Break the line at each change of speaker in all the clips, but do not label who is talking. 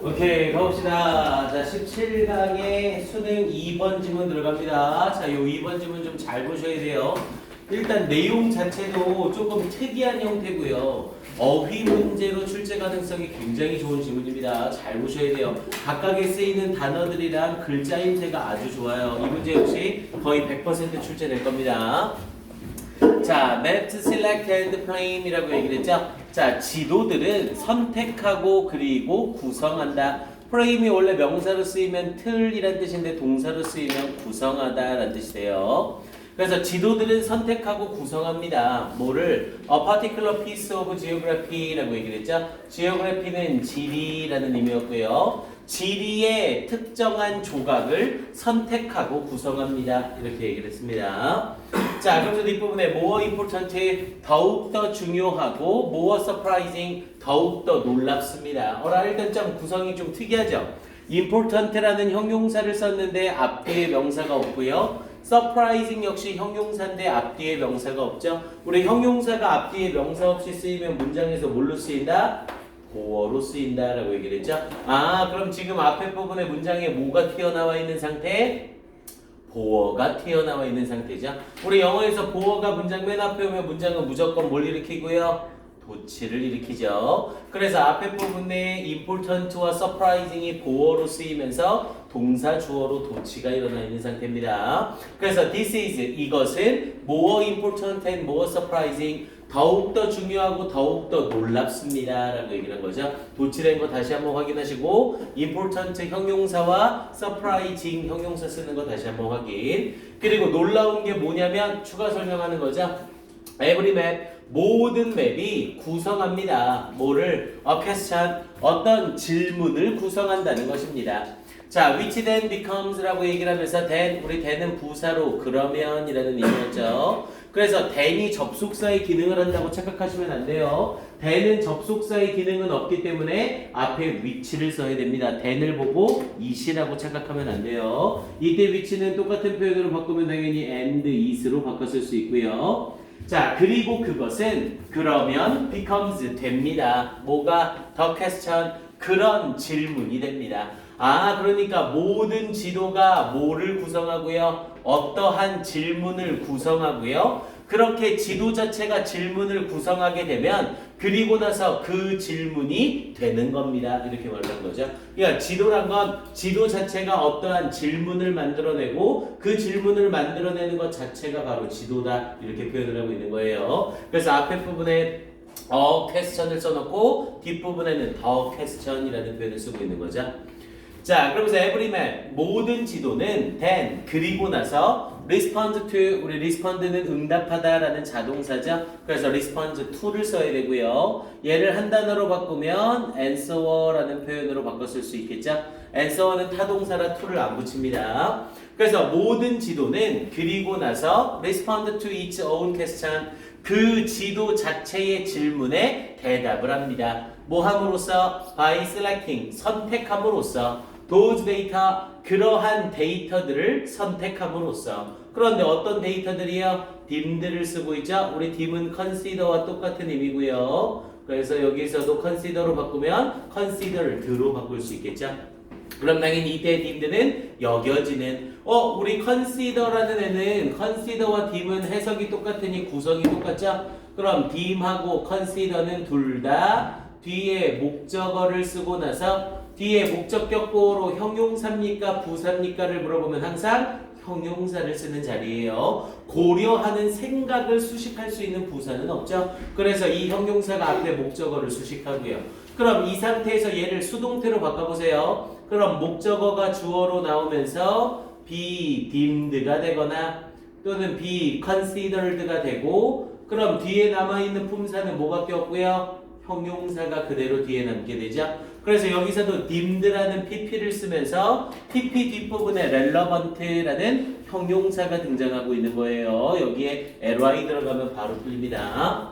오케이, 가봅시다. 자, 17강에 수능 2번 지문 들어갑니다. 자, 요 2번 지문 좀 잘 보셔야 돼요. 일단 내용 자체도 조금 특이한 형태고요. 어휘 문제로 출제 가능성이 굉장히 좋은 지문입니다. 잘 보셔야 돼요. 각각에 쓰이는 단어들이랑 글자 힘새가 아주 좋아요. 이 문제 역시 거의 100% 출제될 겁니다. 자, map select and frame이라고 얘기를 했죠. 자, 지도들은 선택하고 그리고 구성한다. 프레임이 원래 명사로 쓰이면 틀이란 뜻인데 동사로 쓰이면 구성하다라는 뜻이 돼요. 그래서 지도들은 선택하고 구성합니다. 뭐를? A particular piece of geography라고 얘기를 했죠. geography는 지리라는 의미였고요. 지리의 특정한 조각을 선택하고 구성합니다. 이렇게 얘기를 했습니다. 자, 그래서 뒷부분에 more important, 더욱더 중요하고 more surprising, 더욱더 놀랍습니다. 일단 좀 구성이 좀 특이하죠. important라는 형용사를 썼는데 앞뒤에 명사가 없고요. surprising 역시 형용사인데 앞뒤에 명사가 없죠. 우리 형용사가 앞뒤에 명사 없이 쓰이면 문장에서 뭘로 쓰인다? 보어로 쓰인다라고 얘기를 했죠. 그럼 지금 앞에 부분에 문장에 뭐가 튀어나와 있는 상태? 보어가 튀어나와 있는 상태죠. 우리 영어에서 보어가 문장 맨 앞에 오면 문장은 무조건 뭘 일으키고요? 도치를 일으키죠. 그래서 앞에 부분에 important와 surprising이 보어로 쓰이면서 동사 주어로 도치가 일어나 있는 상태입니다. 그래서 this is, 이것은 more important and more surprising, 더욱더 중요하고 더욱더 놀랍습니다 라고 얘기를 한 거죠. 도치된 거 다시 한번 확인하시고 important 형용사와 surprising 형용사 쓰는 거 다시 한번 확인. 그리고 놀라운 게 뭐냐면 추가 설명하는 거죠. Every map, 모든 맵이 구성합니다. 뭐를? A question, 어떤 질문을 구성한다는 것입니다. 자, which then becomes라고 얘기를 하면서 then, 우리 then은 부사로 그러면이라는 의미였죠. 그래서 then이 접속사의 기능을 한다고 착각하시면 안 돼요. then은 접속사의 기능은 없기 때문에 앞에 which를 써야 됩니다. then을 보고 it이라고 착각하면 안 돼요. 이때 which는 똑같은 표현으로 바꾸면 당연히 and, is로 바꿨을 수 있고요. 자, 그리고 그것은 그러면 becomes 됩니다. 뭐가? the question, 그런 질문이 됩니다. 그러니까 모든 지도가 뭐를 구성하고요? 어떠한 질문을 구성하고요. 그렇게 지도 자체가 질문을 구성하게 되면 그리고 나서 그 질문이 되는 겁니다. 이렇게 말하는 거죠. 그러니까 지도란 건 지도 자체가 어떠한 질문을 만들어내고 그 질문을 만들어내는 것 자체가 바로 지도다. 이렇게 표현을 하고 있는 거예요. 그래서 앞에 부분에 question을 써놓고 뒷부분에는 the question이라는 표현을 쓰고 있는 거죠. 자, 그러면서 every map, 모든 지도는 then, 그리고 나서 respond to, 우리 respond는 응답하다라는 자동사죠. 그래서 respond to를 써야 되고요. 얘를 한 단어로 바꾸면 answer라는 표현으로 바꿨을 수 있겠죠. answer는 타동사라 to를 안 붙입니다. 그래서 모든 지도는 그리고 나서 respond to its own question, 그 지도 자체의 질문에 대답을 합니다. 뭐 함으로써? by selecting, 선택함으로써 those data, 그러한 데이터들을 선택함으로써. 그런데 어떤 데이터들이요? 딤들을 쓰고 있죠? 우리 딤은 consider와 똑같은 의미고요. 그래서 여기서도 consider로 바꾸면 considered로 바꿀 수 있겠죠? 그럼 당연히 이때 딤들은 여겨지는. 우리 consider라는 애는 consider와 딤은 해석이 똑같으니 구성이 똑같죠? 그럼 딤하고 consider는 둘 다 뒤에 목적어를 쓰고 나서 뒤에 목적격 보호로 형용사입니까? 부사입니까?를 물어보면 항상 형용사를 쓰는 자리예요. 고려하는 생각을 수식할 수 있는 부사는 없죠. 그래서 이 형용사가 앞에 목적어를 수식하고요. 그럼 이 상태에서 얘를 수동태로 바꿔보세요. 그럼 목적어가 주어로 나오면서 be deemed가 되거나 또는 be considered가 되고 그럼 뒤에 남아있는 품사는 뭐밖에 없고요? 형용사가 그대로 뒤에 남게 되죠. 그래서 여기서도 deemed라는 pp를 쓰면서 pp 뒷부분에 relevant라는 형용사가 등장하고 있는 거예요. 여기에 ly 들어가면 바로 풀립니다.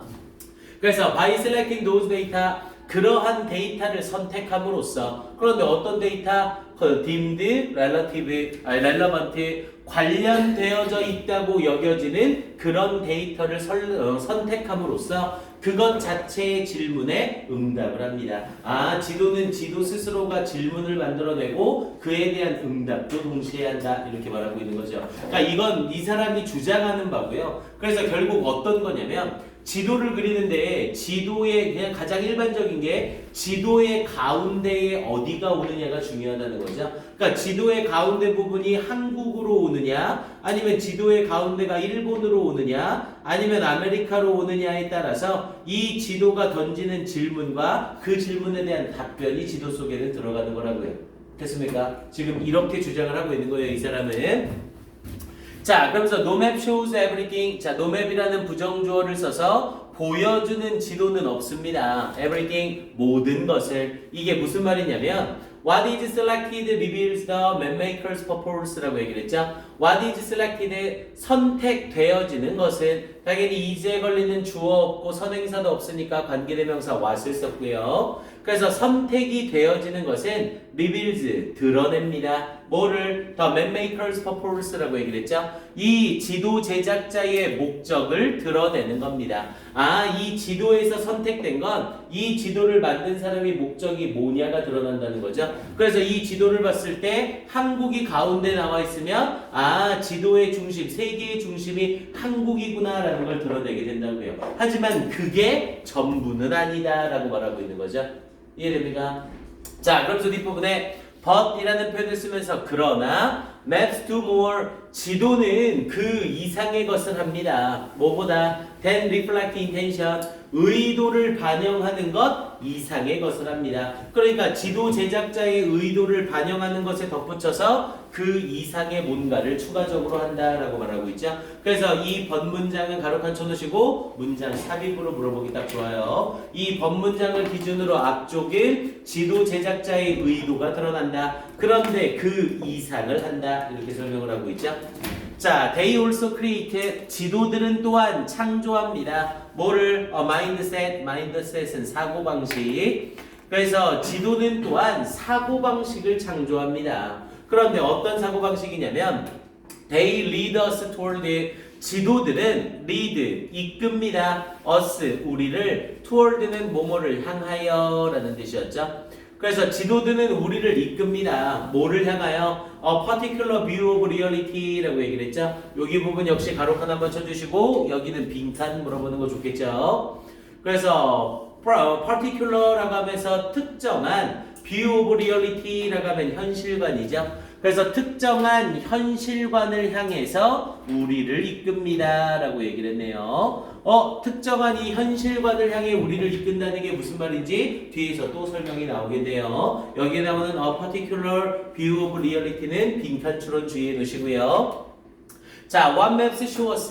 그래서 by selecting those data, 그러한 데이터를 선택함으로써. 그런데 어떤 데이터? deemed, relevant, 관련되어져 있다고 여겨지는 그런 데이터를 선택함으로써 그것 자체의 질문에 응답을 합니다. 아, 지도는 지도 스스로가 질문을 만들어내고 그에 대한 응답도 동시에 한다. 이렇게 말하고 있는 거죠. 그러니까 이건 이 사람이 주장하는 바고요. 그래서 결국 어떤 거냐면 지도를 그리는데 지도의 그냥 가장 일반적인 게 지도의 가운데에 어디가 오느냐가 중요하다는 거죠. 그러니까 지도의 가운데 부분이 한국으로 오느냐 아니면 지도의 가운데가 일본으로 오느냐 아니면 아메리카로 오느냐에 따라서 이 지도가 던지는 질문과 그 질문에 대한 답변이 지도 속에는 들어가는 거라고요. 됐습니까? 지금 이렇게 주장을 하고 있는 거예요, 이 사람은. 자, 그러면서 no map shows everything. 자, no map이라는 부정주어를 써서 보여주는 지도는 없습니다. everything, 모든 것을. 이게 무슨 말이냐면 what is selected reveals the mapmaker's purpose라고 얘기를 했죠. what is selected, 선택되어지는 것은 당연히 is에 걸리는 주어 없고 선행사도 없으니까 관계대명사 what을 썼고요. 그래서 선택이 되어지는 것은 reveals, 드러냅니다. 뭐를? The mapmaker's purpose라고 얘기를 했죠. 이 지도 제작자의 목적을 드러내는 겁니다. 아, 이 지도에서 선택된 건 이 지도를 만든 사람의 목적이 뭐냐가 드러난다는 거죠. 그래서 이 지도를 봤을 때 한국이 가운데 나와 있으면 아, 지도의 중심, 세계의 중심이 한국이구나 라는 걸 드러내게 된다고요. 하지만 그게 전부는 아니다 라고 말하고 있는 거죠. 이해됩니까? 자, 그러면서 뒷부분에 but이라는 표현을 쓰면서 그러나 maps do more, 지도는 그 이상의 것을 합니다. 뭐보다 than reflect intention, 의도를 반영하는 것 이상의 것을 합니다. 그러니까 지도 제작자의 의도를 반영하는 것에 덧붙여서 그 이상의 뭔가를 추가적으로 한다라고 말하고 있죠. 그래서 이 번문장은 가로칸 쳐놓으시고 문장 삽입으로 물어보기 딱 좋아요. 이 번문장을 기준으로 앞쪽에 지도 제작자의 의도가 드러난다. 그런데 그 이상을 한다. 이렇게 설명을 하고 있죠. 자, they also create, 지도들은 또한 창조합니다. 뭐를? mindset, mindset은 사고방식. 그래서 지도는 또한 사고방식을 창조합니다. 그런데 어떤 사고방식이냐면 they lead us toward it, 지도들은 lead, 이끕니다. us, 우리를, toward는 뭐뭐를 향하여 라는 뜻이었죠. 그래서 지도들은 우리를 이끕니다. 뭐를 향하여? A particular view of reality라고 얘기를 했죠. 여기 부분 역시 가로칸 한번 쳐주시고 여기는 빈칸 물어보는 거 좋겠죠. 그래서 particular라고 하면서 특정한 view of reality라고 하면 현실관이죠. 그래서 특정한 현실관을 향해서 우리를 이끕니다 라고 얘기를 했네요. 특정한 이 현실관을 향해 우리를 이끈다는 게 무슨 말인지 뒤에서 또 설명이 나오게 돼요. 여기에 나오는 a particular view of reality는 빈칸 추론 주의해 놓으시고요. 자, what maps show us,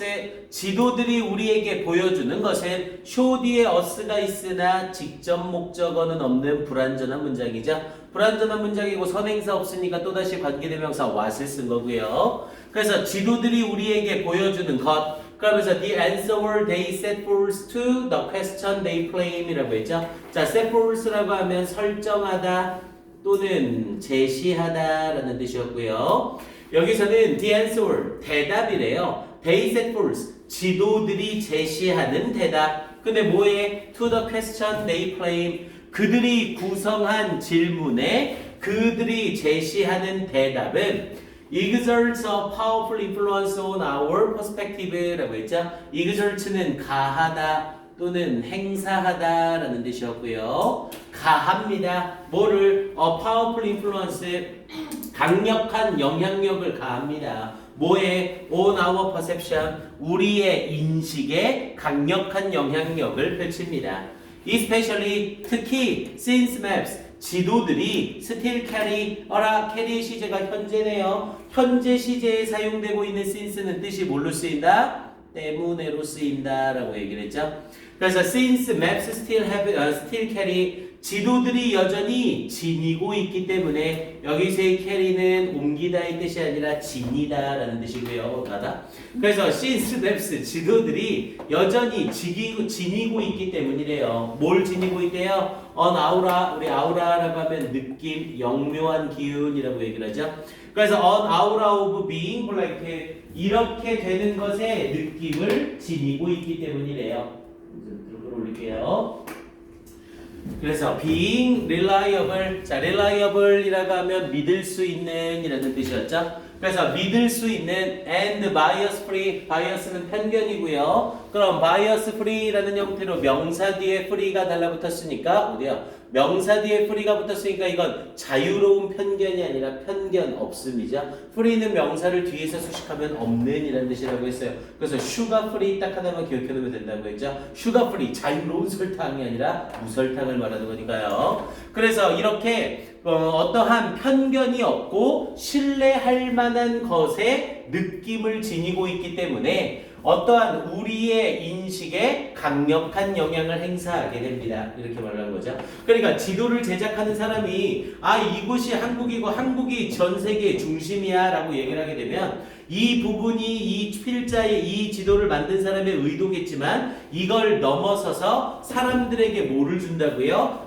지도들이 우리에게 보여주는 것은 show 뒤에 us가 있으나 직접 목적어는 없는 불완전한 문장이죠. 불완전한 문장이고 선행사 없으니까 또다시 관계대명사 what을 쓴 거고요. 그래서 지도들이 우리에게 보여주는 것, 그러면서 the answer they set forth to the question they claim 이라고 했죠. 자, set forth라고 하면 설정하다 또는 제시하다 라는 뜻이었고요. 여기서는 the answer, 대답이래요. They set forth, 지도들이 제시하는 대답. 근데 뭐에? To the question they claim, 그들이 구성한 질문에 그들이 제시하는 대답은 exerts a powerful influence on our perspective 라고 했죠. exert는 가하다 또는 행사하다 라는 뜻이었고요. 가합니다. 뭐를? a powerful influence, 강력한 영향력을 가합니다. 뭐에? on our perception, 우리의 인식에 강력한 영향력을 펼칩니다. especially, 특히 since maps, 지도들이 still carry, carry의 시제가 현재네요. 현재 시제에 사용되고 있는 since는 뜻이 뭘로 쓰인다? 때문에로 쓰인다 라고 얘기를 했죠. 그래서 since maps still carry, 지도들이 여전히 지니고 있기 때문에 여기서의 carry는 옮기다의 뜻이 아니라 지니다 라는 뜻이고요. 그래서 since maps, 지도들이 여전히 지니고 있기 때문이래요. 뭘 지니고 있대요? on aura, 우리 aura라고 하면 느낌, 영묘한 기운이라고 얘기를 하죠. 그래서 on aura of being blank, 이렇게 되는 것에 느낌을 지니고 있기 때문이래요. 끌어올릴게요. 그래서 being reliable, 자 reliable이라고 하면 믿을 수 있는 이라는 뜻이었죠. 그래서 믿을 수 있는 and bias free, bias는 편견이고요. 그럼 bias free라는 형태로 명사 뒤에 free가 달라붙었으니까 어디야? 명사 뒤에 free가 붙었으니까 이건 자유로운 편견이 아니라 편견 없음이죠. free는 명사를 뒤에서 수식하면 없는 이라는 뜻이라고 했어요. 그래서 sugar free 딱 하나만 기억해 놓으면 된다고 했죠. sugar free, 자유로운 설탕이 아니라 무설탕을 말하는 거니까요. 그래서 이렇게 어떠한 편견이 없고 신뢰할 만한 것에 느낌을 지니고 있기 때문에 어떠한 우리의 인식에 강력한 영향을 행사하게 됩니다. 이렇게 말하는 거죠. 그러니까 지도를 제작하는 사람이 이곳이 한국이고 한국이 전 세계의 중심이야 라고 얘기를 하게 되면 이 부분이 이 필자의 이 지도를 만든 사람의 의도겠지만 이걸 넘어서서 사람들에게 뭐를 준다고요?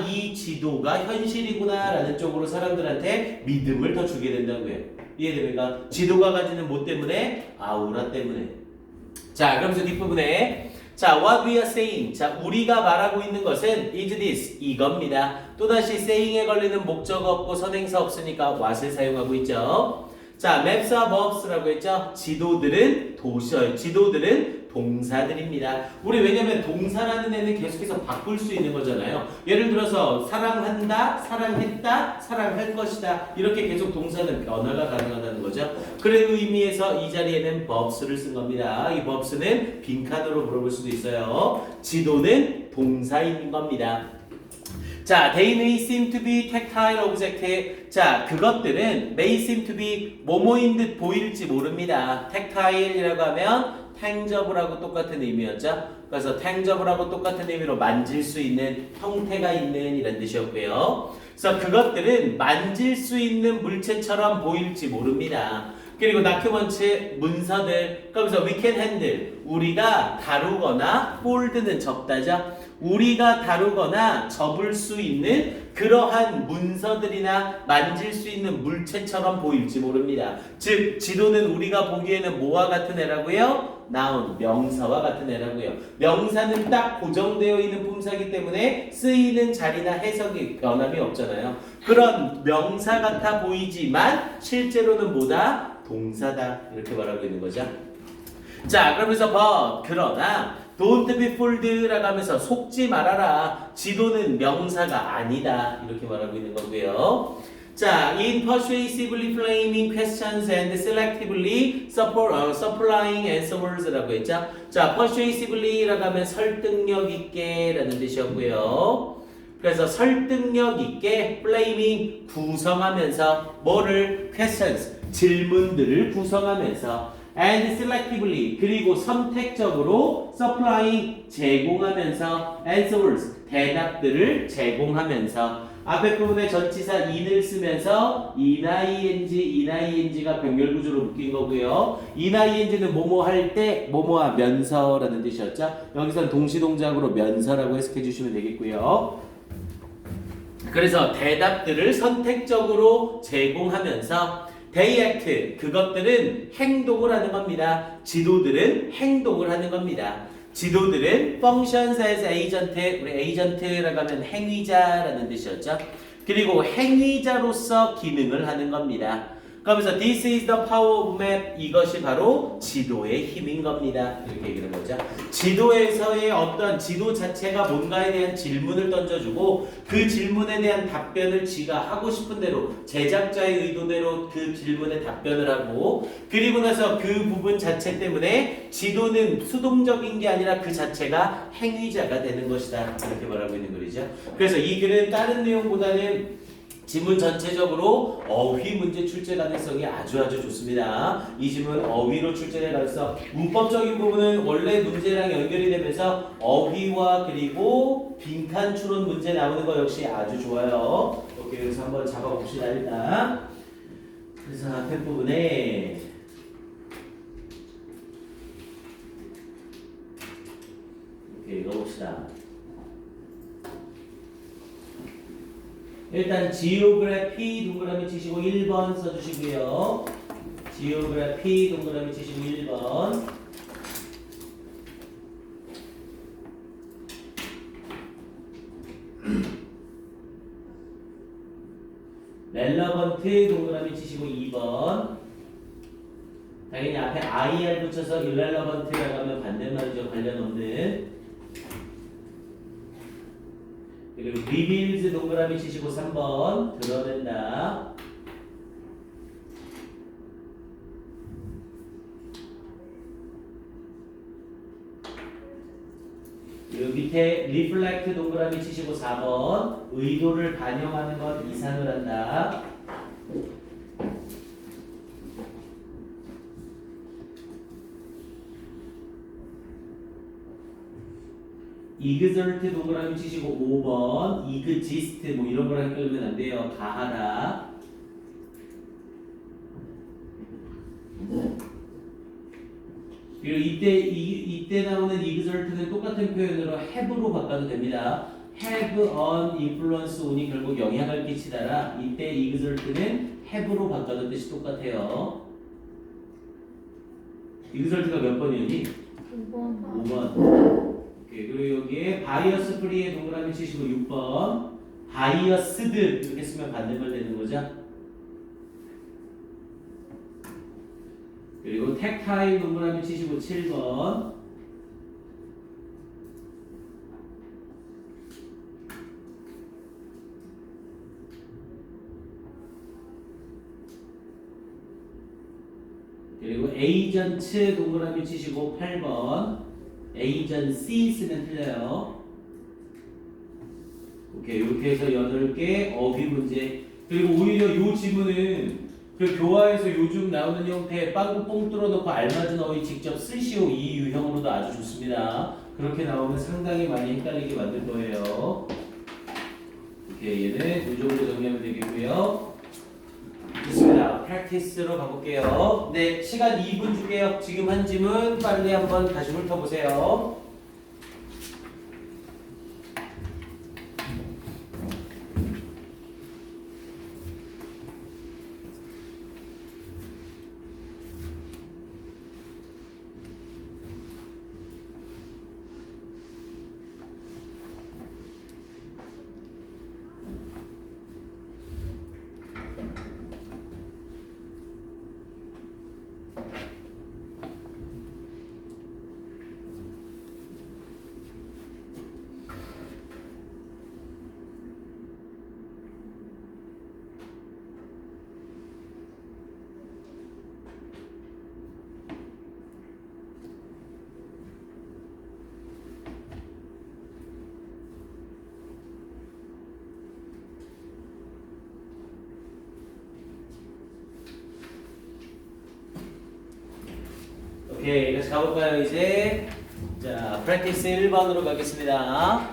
이 지도가 현실이구나 라는 쪽으로 사람들한테 믿음을 더 주게 된다고요. 이해됩니까? 지도가 가지는 뭐 때문에? 아우라 때문에. 자, 그러면서 뒷부분에 자, what we are saying. 자, 우리가 말하고 있는 것은 is this. 이겁니다. 또다시 saying에 걸리는 목적어 없고 선행사 없으니까 what을 사용하고 있죠. 자, maps are verbs라고 했죠. 지도들은 지도들은 동사들입니다. 우리 왜냐면 동사라는 애는 계속해서 바꿀 수 있는 거잖아요. 예를 들어서 사랑한다, 사랑했다, 사랑할 것이다. 이렇게 계속 동사는 변화가 가능하다는 거죠. 그런 의미에서 이 자리에는 verbs를 쓴 겁니다. 이 verbs는 빈칸으로 물어볼 수도 있어요. 지도는 동사인 겁니다. 자, they may seem to be tactile object. 자, 그것들은 may seem to be 뭐뭐인 듯 보일지 모릅니다. tactile이라고 하면 tangible하고 똑같은 의미였죠. 그래서 tangible하고 똑같은 의미로 만질 수 있는, 형태가 있는 이런 뜻이었고요. 그래서 그것들은 만질 수 있는 물체처럼 보일지 모릅니다. 그리고 다큐먼트 문서들, 그러면서 we can handle, 우리가 다루거나 hold는 접다죠. 우리가 다루거나 접을 수 있는 그러한 문서들이나 만질 수 있는 물체처럼 보일지 모릅니다. 즉 지도는 우리가 보기에는 뭐와 같은 애라고요? noun, 명사와 같은 애라고요. 명사는 딱 고정되어 있는 품사이기 때문에 쓰이는 자리나 해석이 변함이 없잖아요. 그런 명사 같아 보이지만 실제로는 뭐다? 동사다. 이렇게 말하고 있는 거죠. 자, 그러면서 but, 그러나 don't be fooled라고 하면서 속지 말아라. 지도는 명사가 아니다. 이렇게 말하고 있는 거고요. 자, in persuasively framing questions and selectively supplying answers라고 했죠. 자, persuasively라고 하면 설득력 있게라는 뜻이었고요. 그래서 설득력 있게 framing 구성하면서 뭐를 questions 질문들을 구성하면서 and selectively 그리고 선택적으로 supplying 제공하면서 answers 대답들을 제공하면서 앞에 부분에 전치사 in을 쓰면서 ing가 병렬 구조로 묶인 거고요. ing는 뭐뭐 할 때 뭐뭐 하면서라는 뜻이었죠. 여기서는 동시동작으로 면서라고 해석해 주시면 되겠고요. 그래서 대답들을 선택적으로 제공하면서 they act, 그것들은 행동을 하는 겁니다. 지도들은 행동을 하는 겁니다. 지도들은 functions as agent, 우리 agent라고 하면 행위자라는 뜻이었죠. 그리고 행위자로서 기능을 하는 겁니다. 그러면서 this is the power of map, 이것이 바로 지도의 힘인 겁니다. 이렇게 얘기하는 거죠. 지도에서의 어떤 지도 자체가 뭔가에 대한 질문을 던져주고 그 질문에 대한 답변을 지가 하고 싶은 대로 제작자의 의도대로 그 질문에 답변을 하고 그리고 나서 그 부분 자체 때문에 지도는 수동적인 게 아니라 그 자체가 행위자가 되는 것이다. 이렇게 말하고 있는 글이죠. 그래서 이 글은 다른 내용보다는 지문 전체적으로 어휘 문제 출제 가능성이 아주 좋습니다. 이 지문 어휘로 출제될 가능성, 문법적인 부분은 원래 문제랑 연결이 되면서 어휘와 그리고 빈칸 추론 문제 나오는 거 역시 아주 좋아요. 오케이, 여기서 한번 잡아봅시다. 일단 그래서 앞에 부분에 오케이, 읽어봅시다. 일단 지오그래피 동그라미 치시고 1번 써주시고요. 지오그래피 동그라미 치시고 1번. relevant 동그라미 치시고 2번. 당연히 앞에 IR 붙여서 irrelevant라고 하면 반대말이죠. 관련 없는. 그리고 reveals 동그라미 치시고 3번. 드러낸다. 그리고 밑에 reflect 동그라미 치시고 4번. 의도를 반영하는 것 이상을 한다. exert 동그라미 치시고 5번. exist 뭐 이런 거랑 헷갈리면 안 돼요. 가하다. 그리고 이때 나오는 exert는 똑같은 표현으로 have로 바꿔도 됩니다. have an influence on이 결국 영향을 끼치다라. 이때 exert는 have로 바꿔도 뜻이 똑같아요. exert가 몇 번이었니?
5번.
5번. 오케이. 그리고 여기에 bias free의 동그라미 치시고 6번. biased 이렇게 쓰면 반대말 되는 거죠. 그리고 tactile 동그라미 치시고 7번. 그리고 agent 동그라미 치시고 8번. agency 쓰면 틀려요. 오케이. 이렇게 해서 8개 어휘 문제. 그리고 오히려 이 지문은 그 교과에서 요즘 나오는 형태의 빵꾸 뽕 뚫어놓고 알맞은 어휘 직접 쓰시오 이 유형으로도 아주 좋습니다. 그렇게 나오면 상당히 많이 헷갈리게 만들 거예요. 오케이, 얘는 이 정도 정리하면 되겠고요. 좋습니다. 프랙티스로 가볼게요. 네, 시간 2분 줄게요. 지금 한 지문 빨리 한번 다시 훑어보세요. 오케이, 다시 가볼까요, 이제? 자, 프랙티스 1번으로 가겠습니다.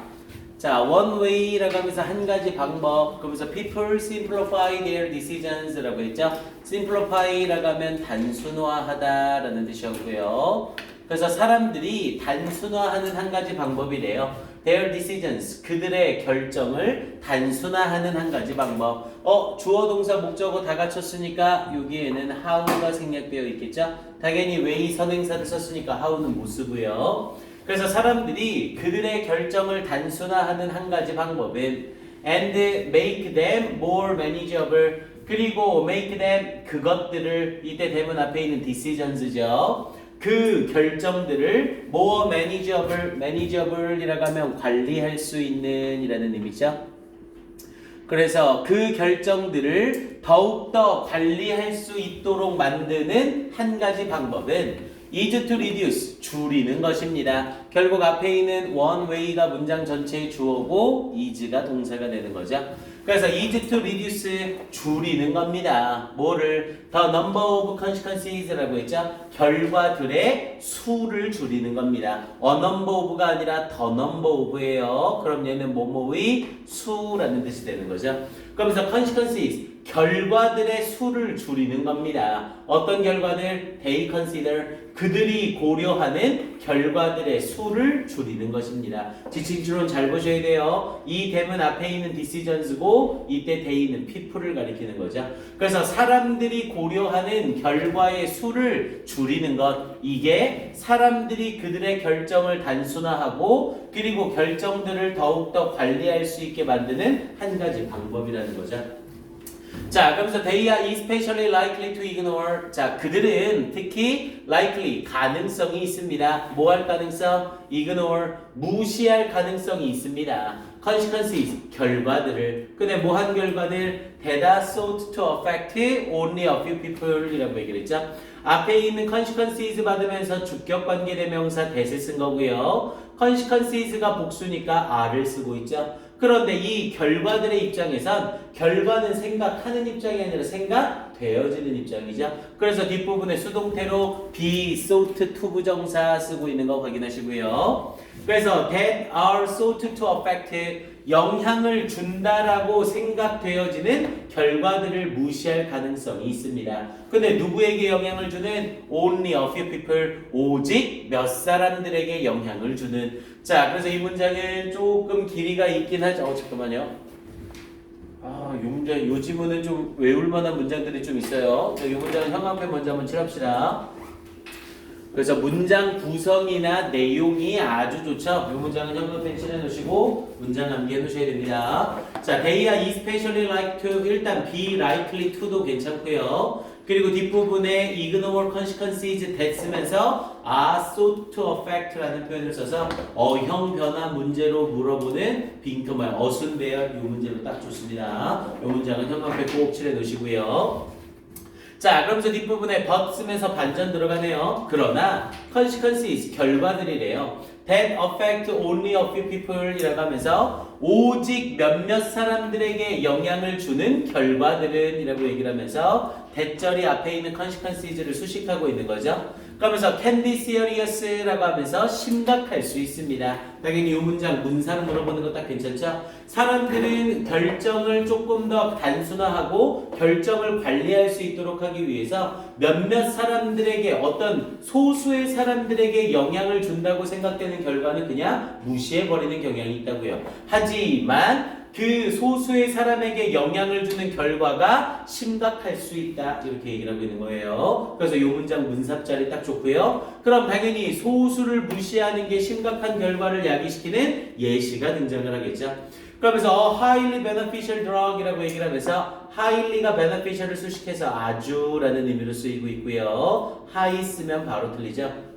자, one way라고 하면서 한 가지 방법. 그러면서 people simplify their decisions라고 했죠. simplify라고 하면 단순화하다라는 뜻이었고요. 그래서 사람들이 단순화하는 한 가지 방법이래요. Their decisions, 그들의 결정을 단순화하는 한 가지 방법. 주어, 동사, 목적어 다 갖췄으니까 여기에는 how가 생략되어 있겠죠? 당연히 way 선행사를 썼으니까 how는 못 쓰고요. 그래서 사람들이 그들의 결정을 단순화하는 한 가지 방법은 and make them more manageable. 그리고 make them, 그것들을, 이때 대문 앞에 있는 decisions죠. 그 결정들을 more manageable이라고 하면 관리할 수 있는 이라는 의미죠. 그래서 그 결정들을 더욱더 관리할 수 있도록 만드는 한 가지 방법은 is to reduce, 줄이는 것입니다. 결국 앞에 있는 one way가 문장 전체의 주어고 is가 동사가 되는 거죠. 그래서 is to reduce, 줄이는 겁니다. 뭐를? The number of consequences라고 했죠. 결과들의 수를 줄이는 겁니다. A number of가 아니라 the number of예요. 그럼 얘는 뭐뭐의 수라는 뜻이 되는 거죠. 그러면서 consequences, 결과들의 수를 줄이는 겁니다. 어떤 결과들? They consider, 그들이 고려하는 결과들의 수를 줄이는 것입니다. 지칭추론 잘 보셔야 돼요. 이 대문 앞에 있는 decisions고 이때 they는 people을 가리키는 거죠. 그래서 사람들이 고려하는 결과의 수를 줄이는 것, 이게 사람들이 그들의 결정을 단순화하고 그리고 결정들을 더욱더 관리할 수 있게 만드는 한 가지 방법이라는 거죠. 자, 그러면서 they are especially likely to ignore. 자, 그들은 특히 likely 가능성이 있습니다. 뭐 할 가능성? ignore 무시할 가능성이 있습니다. consequences 결과들을. 근데 뭐 한 결과들? that are sought to affect only a few people이라고 얘기를 했죠. 앞에 있는 consequences 받으면서 주격 관계 대명사 that을 쓴 거고요. consequences가 복수니까 are를 쓰고 있죠. 그런데 이 결과들의 입장에선 결과는 생각하는 입장이 아니라 생각되어지는 입장이죠. 그래서 뒷부분에 수동태로 be sought to 부정사 쓰고 있는 거 확인하시고요. 그래서 that are sought to affect 영향을 준다라고 생각되어지는 결과들을 무시할 가능성이 있습니다. 근데 누구에게 영향을 주는? Only a few people. 오직 몇 사람들에게 영향을 주는. 자, 그래서 이 문장은 조금 길이가 있긴 하죠. 잠깐만요. 이 문장, 요 지문은 좀 외울 만한 문장들이 좀 있어요. 이 문장은 형광펜 먼저 한번 칠합시다. 그래서 문장 구성이나 내용이 아주 좋죠. 이 문장은 형광펜 칠해놓으시고 문장 암기해 놓으셔야 됩니다. 자, they are especially like to. 일단 be likely to도 괜찮고요. 그리고 뒷부분에 ignore consequences that 쓰면서 are sought to affect라는 표현을 써서 어형 변화 문제로 물어보는 빙토말 어순배열 이 문제로 딱 좋습니다. 이 문장은 형광펜 꼭 칠해 놓으시고요. 자, 그러면서 뒷부분에 but 쓰면서 반전 들어가네요. 그러나 consequences 결과들이래요. that affect only a few people 이라고 하면서 오직 몇몇 사람들에게 영향을 주는 결과들은 이라고 얘기를 하면서 대절이 앞에 있는 consequences를 수식하고 있는 거죠. 그러면서 can be serious라고 하면서 심각할 수 있습니다. 당연히 이 문장 문사를 물어보는 거 딱 괜찮죠? 사람들은 결정을 조금 더 단순화하고 결정을 관리할 수 있도록 하기 위해서 몇몇 사람들에게 어떤 소수의 사람들에게 영향을 준다고 생각되는 결과는 그냥 무시해버리는 경향이 있다고요. 하지만 그 소수의 사람에게 영향을 주는 결과가 심각할 수 있다. 이렇게 얘기를 하고 있는 거예요. 그래서 이 문장 문삽자리 딱 좋고요. 그럼 당연히 소수를 무시하는 게 심각한 결과를 야기시키는 예시가 등장을 하겠죠. 그러면서 highly beneficial drug이라고 얘기를 하면서 highly가 beneficial을 수식해서 아주라는 의미로 쓰이고 있고요. high 쓰면 바로 틀리죠.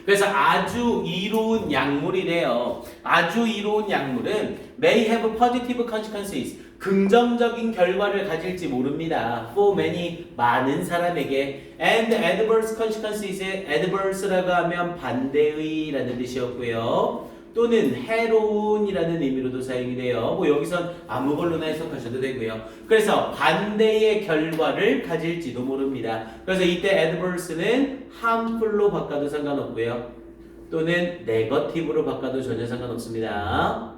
그래서 아주 이로운 약물이래요. 아주 이로운 약물은 may have positive consequences. 긍정적인 결과를 가질지 모릅니다. For many, 많은 사람에게. And adverse consequences, adverse라고 하면 반대의라는 뜻이었고요. 또는 해로운이라는 의미로도 사용이 돼요. 뭐 여기선 아무 걸로나 해석하셔도 되고요. 그래서 반대의 결과를 가질지도 모릅니다. 그래서 이때 adverse는 harmful로 바꿔도 상관없고요. 또는 negative로 바꿔도 전혀 상관없습니다.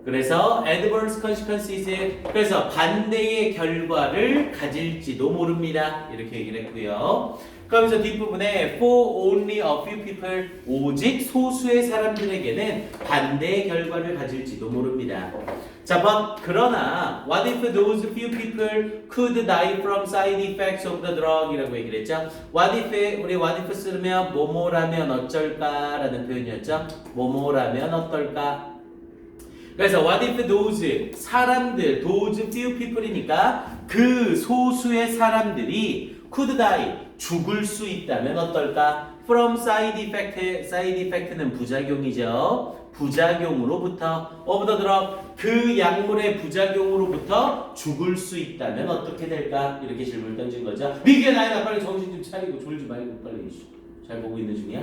그래서 adverse consequences, 그래서 반대의 결과를 가질지도 모릅니다. 이렇게 얘기를 했고요. 그러면서 뒷부분에 for only a few people, 오직 소수의 사람들에게는 반대의 결과를 가질지도 모릅니다. 자, but 그러나 what if those few people could die from side effects of the drug 이라고 얘기를 했죠. what if, 우리 what if 쓰면 뭐뭐라면 어쩔까 라는 표현이었죠. 뭐뭐라면 어떨까. 그래서 what if those 사람들, those few people이니까 그 소수의 사람들이 could die 죽을 수 있다면 어떨까? from side effect, side effect는 부작용이죠. 부작용으로부터 of the drug, 그 약물의 부작용으로부터 죽을 수 있다면 어떻게 될까? 이렇게 질문을 던진 거죠. 미개 나이나 빨리 정신 좀 차리고 졸지 말고 빨리 잘 보고 있는 중이야.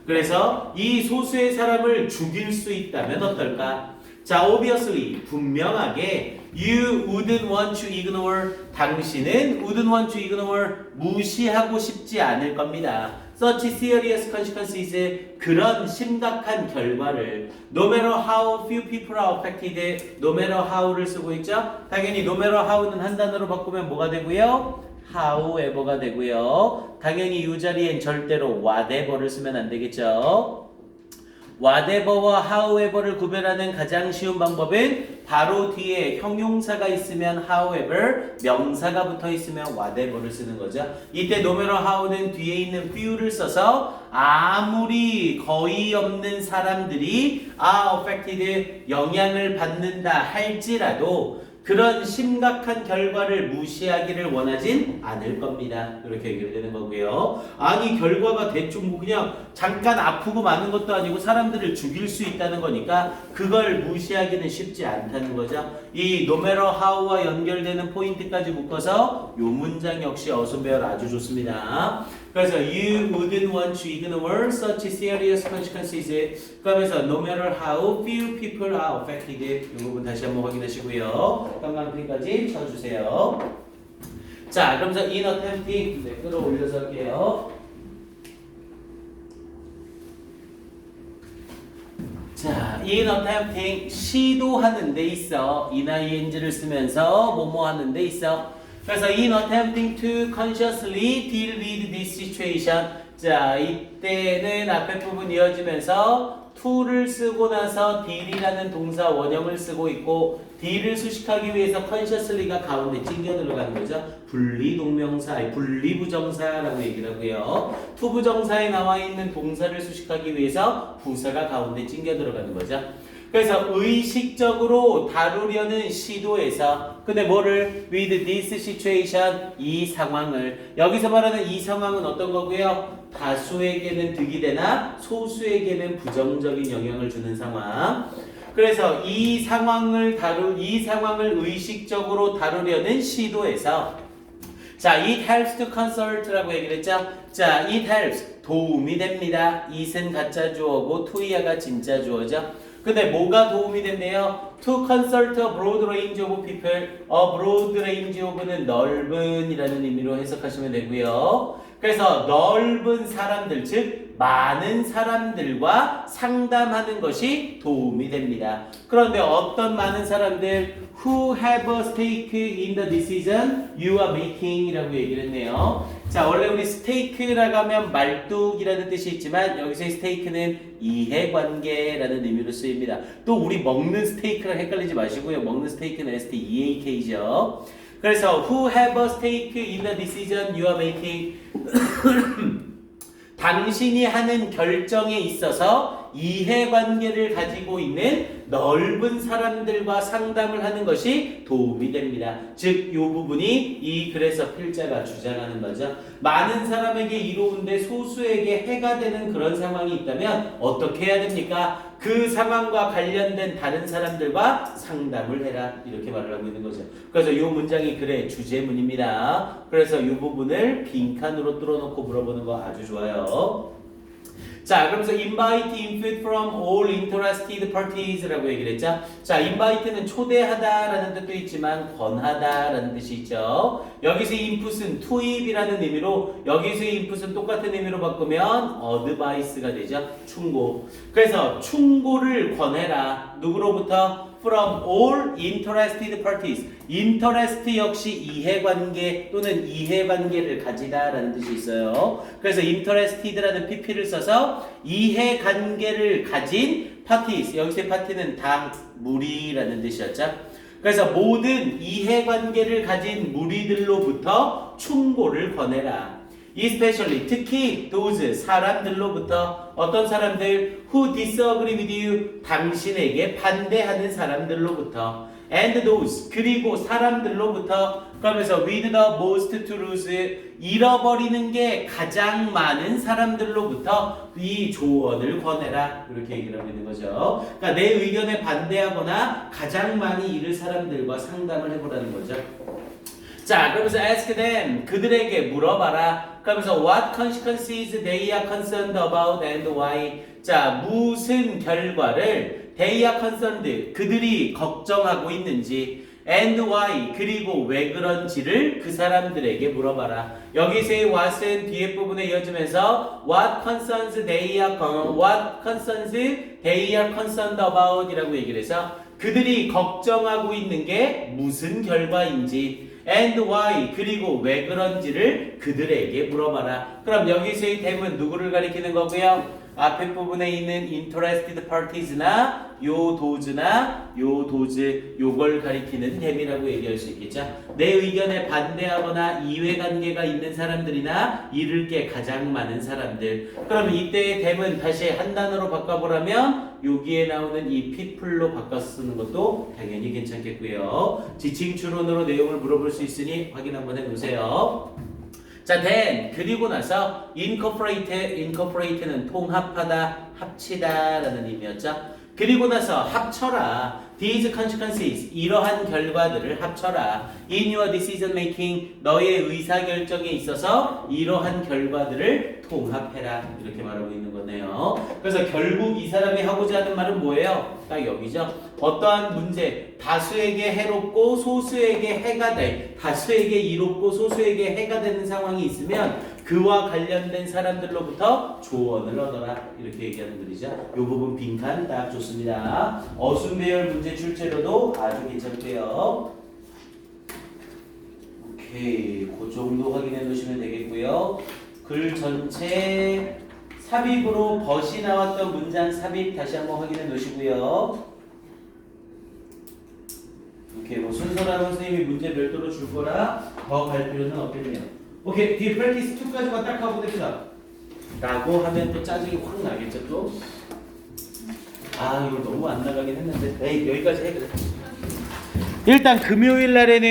그래서 이 소수의 사람을 죽일 수 있다면 어떨까? 자, obviously 분명하게 you wouldn't want to ignore, 당신은 wouldn't want to ignore, 무시하고 싶지 않을 겁니다. such serious consequences, 그런 심각한 결과를 no matter how few people are affected, no matter how를 쓰고 있죠. 당연히 no matter how는 한 단어로 바꾸면 뭐가 되고요? however가 되고요. 당연히 이 자리엔 절대로 whatever를 쓰면 안 되겠죠. whatever와 however를 구별하는 가장 쉬운 방법은 바로 뒤에 형용사가 있으면 however, 명사가 붙어 있으면 whatever를 쓰는 거죠. 이때 no matter how는 뒤에 있는 few를 써서 아무리 거의 없는 사람들이 are affected, 영향을 받는다 할지라도 그런 심각한 결과를 무시하기를 원하진 않을 겁니다. 이렇게 얘기를 되는 거고요. 아니 결과가 대충 뭐 그냥 잠깐 아프고 마는 것도 아니고 사람들을 죽일 수 있다는 거니까 그걸 무시하기는 쉽지 않다는 거죠. 이 no matter how와 연결되는 포인트까지 묶어서 이 문장 역시 어순 배열 아주 좋습니다. 그래서 you wouldn't want to ignore such serious consequences. 그러면서 no matter how few people are affected. 이 부분 다시 한번 확인하시고요. 깜깜핀까지 쳐주세요. 자, 그러면서 in attempting 끌어올려서 할게요. 자, in attempting 시도하는 데 있어. ing를 쓰면서 뭐뭐 하는 데 있어. 그래서 in attempting to consciously deal with this situation. 자, 이때는 앞에 부분 이어지면서 to를 쓰고 나서 deal이라는 동사 원형을 쓰고 있고 deal을 수식하기 위해서 consciously가 가운데 찡겨 들어가는 거죠. 분리동명사, 분리부정사라고 얘기를 하고요. 투부정사에 나와 있는 동사를 수식하기 위해서 부사가 가운데 찡겨 들어가는 거죠. 그래서 의식적으로 다루려는 시도에서 근데 뭐를 with this situation 이 상황을 여기서 말하는 이 상황은 어떤 거고요? 다수에게는 득이 되나 소수에게는 부정적인 영향을 주는 상황. 그래서 이 상황을 의식적으로 다루려는 시도에서 자, it helps to consult라고 얘기를 했죠. 자, it helps 도움이 됩니다. it은 가짜 주어고 to야가 진짜 주어죠. 근데 뭐가 도움이 된대요? To consult a broad range of people. A broad range of는 넓은 이라는 의미로 해석하시면 되고요. 그래서 넓은 사람들, 즉 많은 사람들과 상담하는 것이 도움이 됩니다. 그런데 어떤 많은 사람들? Who have a stake in the decision you are making 이라고 얘기를 했네요. 자, 원래 우리 스테이크라고 하면 말뚝이라는 뜻이 있지만 여기서의 스테이크는 이해관계라는 의미로 쓰입니다. 또 우리 먹는 스테이크랑 헷갈리지 마시고요. 먹는 스테이크는 S-T-E-A-K죠. 그래서 who have a stake in the decision you are making 당신이 하는 결정에 있어서 이해관계를 가지고 있는 넓은 사람들과 상담을 하는 것이 도움이 됩니다. 즉, 이 부분이 이 글에서 필자가 주장하는 거죠. 많은 사람에게 이로운데 소수에게 해가 되는 그런 상황이 있다면 어떻게 해야 됩니까? 그 상황과 관련된 다른 사람들과 상담을 해라. 이렇게 말을 하고 있는 거죠. 그래서 이 문장이 글의 주제문입니다. 그래서 이 부분을 빈칸으로 뚫어놓고 물어보는 거 아주 좋아요. 자, 그러면서 invite input from all interested parties라고 얘기를 했죠. 자, invite는 초대하다라는 뜻도 있지만 권하다라는 뜻이 있죠. 여기서의 input은 투입이라는 의미로 여기서의 input은 똑같은 의미로 바꾸면 advice가 되죠. 충고. 그래서 충고를 권해라. 누구로부터? From all interested parties. interest 역시 이해관계 또는 이해관계를 가지다라는 뜻이 있어요. 그래서 interested라는 pp를 써서 이해관계를 가진 parties. 여기서의 party는 당, 무리라는 뜻이었죠. 그래서 모든 이해관계를 가진 무리들로부터 충고를 권해라. especially 특히 those 사람들로부터 어떤 사람들 who disagree with you 당신에게 반대하는 사람들로부터 and those 그리고 사람들로부터 그러면서 with the most to lose 잃어버리는 게 가장 많은 사람들로부터 이 조언을 권해라 이렇게 얘기를 하고 있는 거죠. 그러니까 내 의견에 반대하거나 가장 많이 잃을 사람들과 상담을 해보라는 거죠. 자, 그러면서 ask them 그들에게 물어봐라. 그러면서 what consequences they are concerned about and why. 자, 무슨 결과를 they are concerned 그들이 걱정하고 있는지 and why 그리고 왜 그런지를 그 사람들에게 물어봐라. 여기서의 what은 뒤에 부분에 이어지면서 what concerns they are concerned about 이라고 얘기를 해서 그들이 걱정하고 있는 게 무슨 결과인지 and why 그리고 왜 그런지를 그들에게 물어봐라. 그럼 여기서의 them은 누구를 가리키는 거고요? 앞에 부분에 있는 interested parties나 요 도즈나 요 도즈 요걸 가리키는 them이라고 얘기할 수 있겠죠. 내 의견에 반대하거나 이해관계가 있는 사람들이나 잃을 게 가장 많은 사람들. 그럼 이때의 them은 다시 한 단어로 바꿔보라면 여기에 나오는 이 people로 바꿔서 쓰는 것도 당연히 괜찮겠고요. 지칭 추론으로 내용을 물어볼 수 있으니 확인 한번 해놓으세요. 자, then 그리고 나서 incorporate는 통합하다, 합치다 라는 의미였죠. 그리고 나서 합쳐라. These consequences, 이러한 결과들을 합쳐라. In your decision making, 너의 의사결정에 있어서 이러한 결과들을 통합해라. 이렇게 말하고 있는 거네요. 그래서 결국 이 사람이 하고자 하는 말은 뭐예요? 딱 여기죠. 어떠한 문제, 다수에게 해롭고 소수에게 해가 돼. 다수에게 이롭고 소수에게 해가 되는 상황이 있으면 그와 관련된 사람들로부터 조언을 얻어라. 이렇게 얘기하는 글이죠. 이 부분 빈칸 딱 좋습니다. 어순배열 문제 출제로도 아주 괜찮고요. 오케이, 그 정도 확인해 놓으시면 되겠고요. 글 전체 삽입으로 벗이 나왔던 문장 삽입 다시 한번 확인해 놓으시고요. 오케이, 뭐 순서라면 선생님이 문제 별도로 줄 거라 더 갈 필요는 없겠네요. 오케이, 뒤에 프랙티스 2까지만 딱 하고 됩시다. 라고 하면 또 짜증이 확 나겠죠 또. 아, 이거 너무 안 나가긴 했는데 에이, 여기까지 해 그래. 일단 금요일 날에는